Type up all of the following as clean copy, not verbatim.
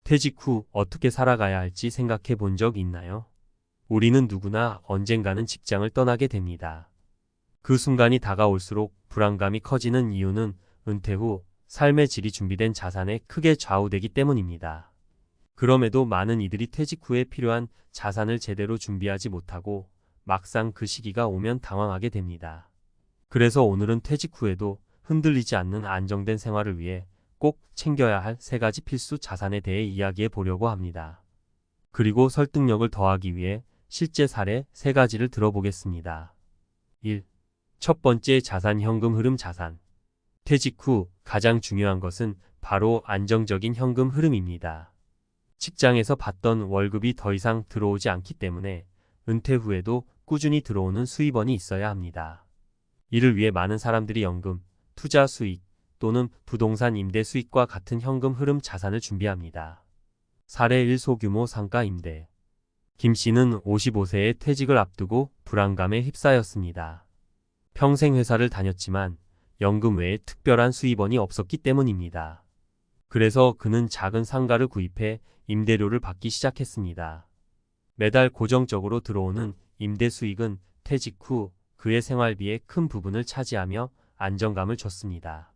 퇴직 후 어떻게 살아가야 할지 생각해 본 적 있나요? 우리는 누구나 언젠가는 직장을 떠나게 됩니다. 그 순간이 다가올수록 불안감이 커지는 이유는 은퇴 후 삶의 질이 준비된 자산에 크게 좌우되기 때문입니다. 그럼에도 많은 이들이 퇴직 후에 필요한 자산을 제대로 준비하지 못하고 막상 그 시기가 오면 당황하게 됩니다. 그래서 오늘은 퇴직 후에도 흔들리지 않는 안정된 생활을 위해 꼭 챙겨야 할 3가지 필수 자산에 대해 이야기해 보려고 합니다. 그리고 설득력을 더하기 위해 실제 사례 3가지를 들어보겠습니다. 1. 첫 번째 자산 현금 흐름 자산. 퇴직 후 가장 중요한 것은 바로 안정적인 현금 흐름입니다. 직장에서 받던 월급이 더 이상 들어오지 않기 때문에 은퇴 후에도 꾸준히 들어오는 수입원이 있어야 합니다. 이를 위해 많은 사람들이 연금, 투자 수익 또는 부동산 임대 수익과 같은 현금 흐름 자산을 준비합니다. 사례 1. 소규모 상가 임대. 김 씨는 55세에 퇴직을 앞두고 불안감에 휩싸였습니다. 평생 회사를 다녔지만 연금 외에 특별한 수입원이 없었기 때문입니다. 그래서 그는 작은 상가를 구입해 임대료를 받기 시작했습니다. 매달 고정적으로 들어오는 임대 수익은 퇴직 후 그의 생활비의 큰 부분을 차지하며 안정감을 줬습니다.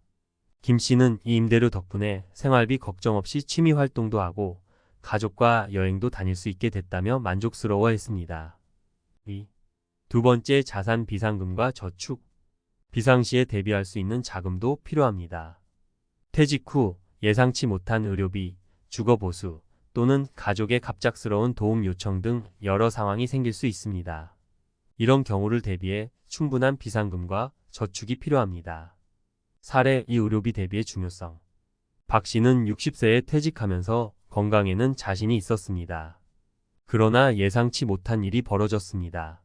김 씨는 이 임대료 덕분에 생활비 걱정 없이 취미 활동도 하고 가족과 여행도 다닐 수 있게 됐다며 만족스러워했습니다. 2. 두 번째 자산 비상금과 저축. 비상시에 대비할 수 있는 자금도 필요합니다. 퇴직 후 예상치 못한 의료비, 주거보수 또는 가족의 갑작스러운 도움 요청 등 여러 상황이 생길 수 있습니다. 이런 경우를 대비해 충분한 비상금과 저축이 필요합니다. 사례 2. 의료비 대비의 중요성. 박 씨는 60세에 퇴직하면서 건강에는 자신이 있었습니다. 그러나 예상치 못한 일이 벌어졌습니다.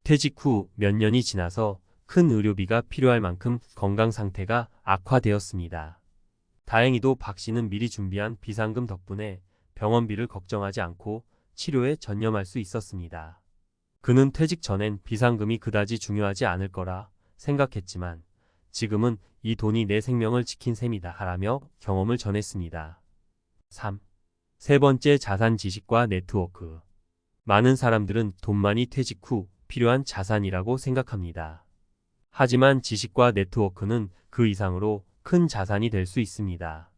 퇴직 후 몇 년이 지나서 큰 의료비가 필요할 만큼 건강 상태가 악화되었습니다. 다행히도 박 씨는 미리 준비한 비상금 덕분에 병원비를 걱정하지 않고 치료에 전념할 수 있었습니다. 그는 퇴직 전엔 비상금이 그다지 중요하지 않을 거라 생각했지만 지금은 이 돈이 내 생명을 지킨 셈이다 라며 경험을 전했습니다. 3. 세 번째 자산 지식과 네트워크. 많은 사람들은 돈만이 퇴직 후 필요한 자산이라고 생각합니다. 하지만 지식과 네트워크는 그 이상으로 큰 자산이 될 수 있습니다.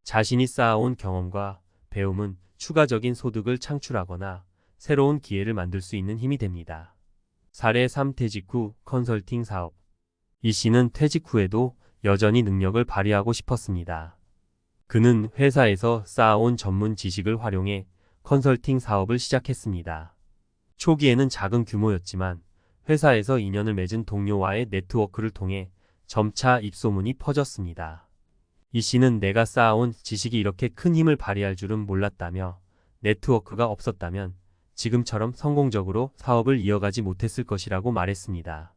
자신이 쌓아온 경험과 배움은 추가적인 소득을 창출하거나 새로운 기회를 만들 수 있는 힘이 됩니다. 사례 3. 퇴직 후 컨설팅 사업. 이 씨는 퇴직 후에도 여전히 능력을 발휘하고 싶었습니다. 그는 회사에서 쌓아온 전문 지식을 활용해 컨설팅 사업을 시작했습니다. 초기에는 작은 규모였지만 회사에서 인연을 맺은 동료와의 네트워크를 통해 점차 입소문이 퍼졌습니다. 이 씨는 내가 쌓아온 지식이 이렇게 큰 힘을 발휘할 줄은 몰랐다며 네트워크가 없었다면 지금처럼 성공적으로 사업을 이어가지 못했을 것이라고 말했습니다.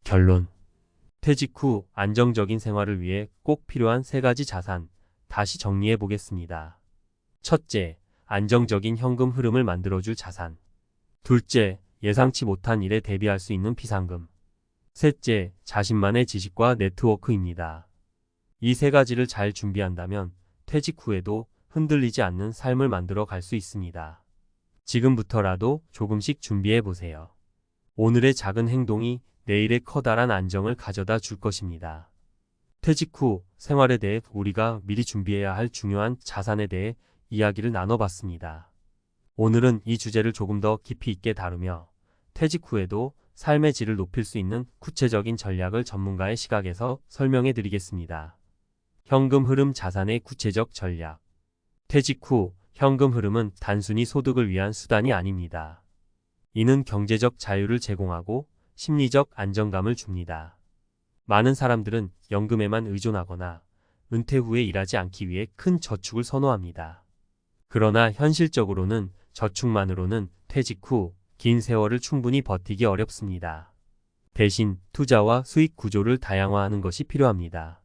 결론. 퇴직 후 안정적인 생활을 위해 꼭 필요한 3가지 자산, 다시 정리해 보겠습니다. 첫째, 안정적인 현금 흐름을 만들어줄 자산. 둘째, 예상치 못한 일에 대비할 수 있는 비상금. 셋째, 자신만의 지식과 네트워크입니다. 이 3가지를 잘 준비한다면 퇴직 후에도 흔들리지 않는 삶을 만들어 갈 수 있습니다. 지금부터라도 조금씩 준비해 보세요. 오늘의 작은 행동이 내일의 커다란 안정을 가져다 줄 것입니다. 퇴직 후 생활에 대해 우리가 미리 준비해야 할 중요한 자산에 대해 이야기를 나눠봤습니다. 오늘은 이 주제를 조금 더 깊이 있게 다루며 퇴직 후에도 삶의 질을 높일 수 있는 구체적인 전략을 전문가의 시각에서 설명해 드리겠습니다. 현금 흐름 자산의 구체적 전략. 퇴직 후 현금 흐름은 단순히 소득을 위한 수단이 아닙니다. 이는 경제적 자유를 제공하고 심리적 안정감을 줍니다. 많은 사람들은 연금에만 의존하거나 은퇴 후에 일하지 않기 위해 큰 저축을 선호합니다. 그러나 현실적으로는 저축만으로는 퇴직 후 긴 세월을 충분히 버티기 어렵습니다. 대신 투자와 수익 구조를 다양화하는 것이 필요합니다.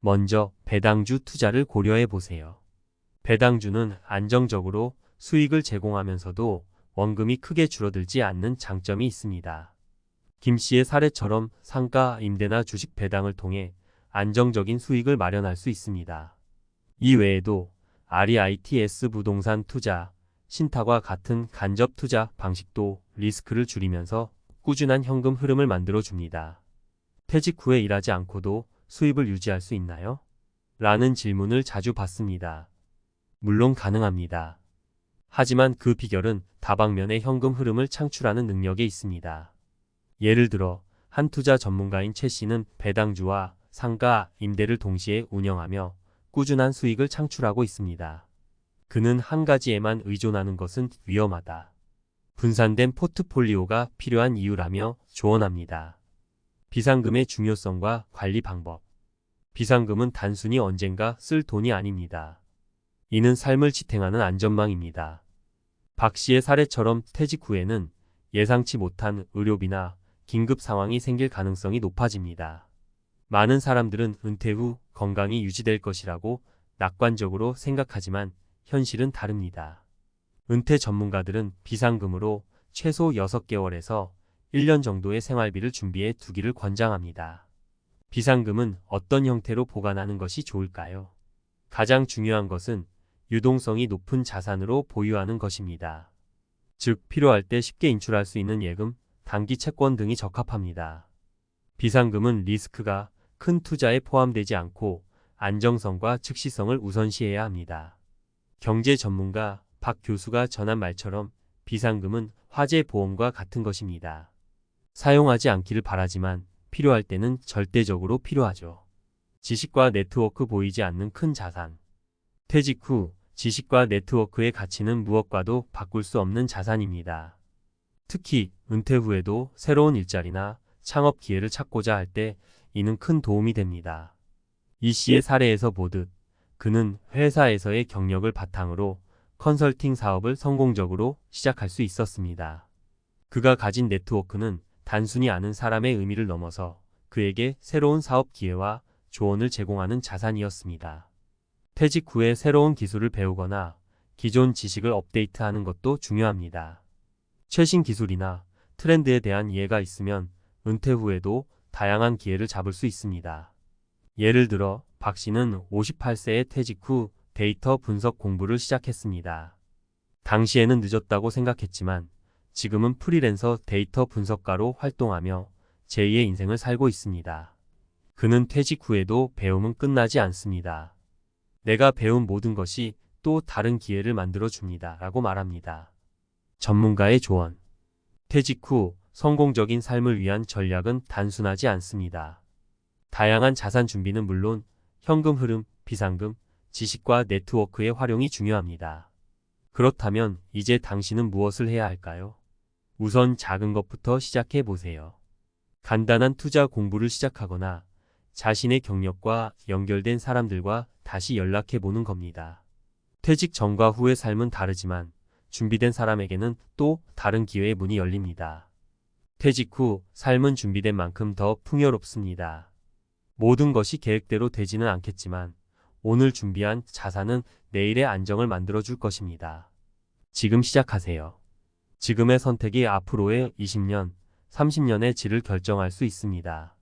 먼저 배당주 투자를 고려해 보세요. 배당주는 안정적으로 수익을 제공하면서도 원금이 크게 줄어들지 않는 장점이 있습니다. 김 씨의 사례처럼 상가 임대나 주식 배당을 통해 안정적인 수익을 마련할 수 있습니다. 이 외에도 REITs 부동산 투자, 신탁과 같은 간접 투자 방식도 리스크를 줄이면서 꾸준한 현금 흐름을 만들어 줍니다. 퇴직 후에 일하지 않고도 수입을 유지할 수 있나요? 라는 질문을 자주 받습니다. 물론 가능합니다. 하지만 그 비결은 다방면의 현금 흐름을 창출하는 능력에 있습니다. 예를 들어 한 투자 전문가인 최 씨는 배당주와 상가, 임대를 동시에 운영하며 꾸준한 수익을 창출하고 있습니다. 그는 한 가지에만 의존하는 것은 위험하다. 분산된 포트폴리오가 필요한 이유라며 조언합니다. 비상금의 중요성과 관리 방법. 비상금은 단순히 언젠가 쓸 돈이 아닙니다. 이는 삶을 지탱하는 안전망입니다. 박 씨의 사례처럼 퇴직 후에는 예상치 못한 의료비나 긴급 상황이 생길 가능성이 높아집니다. 많은 사람들은 은퇴 후 건강이 유지될 것이라고 낙관적으로 생각하지만 현실은 다릅니다. 은퇴 전문가들은 비상금으로 최소 6개월에서 1년 정도의 생활비를 준비해 두기를 권장합니다. 비상금은 어떤 형태로 보관하는 것이 좋을까요? 가장 중요한 것은 유동성이 높은 자산으로 보유하는 것입니다. 즉, 필요할 때 쉽게 인출할 수 있는 예금, 단기 채권 등이 적합합니다. 비상금은 리스크가 큰 투자에 포함되지 않고 안정성과 즉시성을 우선시해야 합니다. 경제 전문가 박 교수가 전한 말처럼 비상금은 화재 보험과 같은 것입니다. 사용하지 않기를 바라지만 필요할 때는 절대적으로 필요하죠. 지식과 네트워크 보이지 않는 큰 자산. 퇴직 후 지식과 네트워크의 가치는 무엇과도 바꿀 수 없는 자산입니다. 특히 은퇴 후에도 새로운 일자리나 창업 기회를 찾고자 할 때 이는 큰 도움이 됩니다. 이 씨의 사례에서 보듯 그는 회사에서의 경력을 바탕으로 컨설팅 사업을 성공적으로 시작할 수 있었습니다. 그가 가진 네트워크는 단순히 아는 사람의 의미를 넘어서 그에게 새로운 사업 기회와 조언을 제공하는 자산이었습니다. 퇴직 후에 새로운 기술을 배우거나 기존 지식을 업데이트하는 것도 중요합니다. 최신 기술이나 트렌드에 대한 이해가 있으면 은퇴 후에도 다양한 기회를 잡을 수 있습니다. 예를 들어 박 씨는 58세에 퇴직 후 데이터 분석 공부를 시작했습니다. 당시에는 늦었다고 생각했지만 지금은 프리랜서 데이터 분석가로 활동하며 제2의 인생을 살고 있습니다. 그는 퇴직 후에도 배움은 끝나지 않습니다. 내가 배운 모든 것이 또 다른 기회를 만들어 줍니다. 라고 말합니다. 전문가의 조언. 퇴직 후 성공적인 삶을 위한 전략은 단순하지 않습니다. 다양한 자산 준비는 물론 현금 흐름, 비상금, 지식과 네트워크의 활용이 중요합니다. 그렇다면 이제 당신은 무엇을 해야 할까요? 우선 작은 것부터 시작해 보세요. 간단한 투자 공부를 시작하거나 자신의 경력과 연결된 사람들과 다시 연락해 보는 겁니다. 퇴직 전과 후의 삶은 다르지만 준비된 사람에게는 또 다른 기회의 문이 열립니다. 퇴직 후 삶은 준비된 만큼 더 풍요롭습니다. 모든 것이 계획대로 되지는 않겠지만 오늘 준비한 자산은 내일의 안정을 만들어 줄 것입니다. 지금 시작하세요. 지금의 선택이 앞으로의 20년, 30년의 질을 결정할 수 있습니다.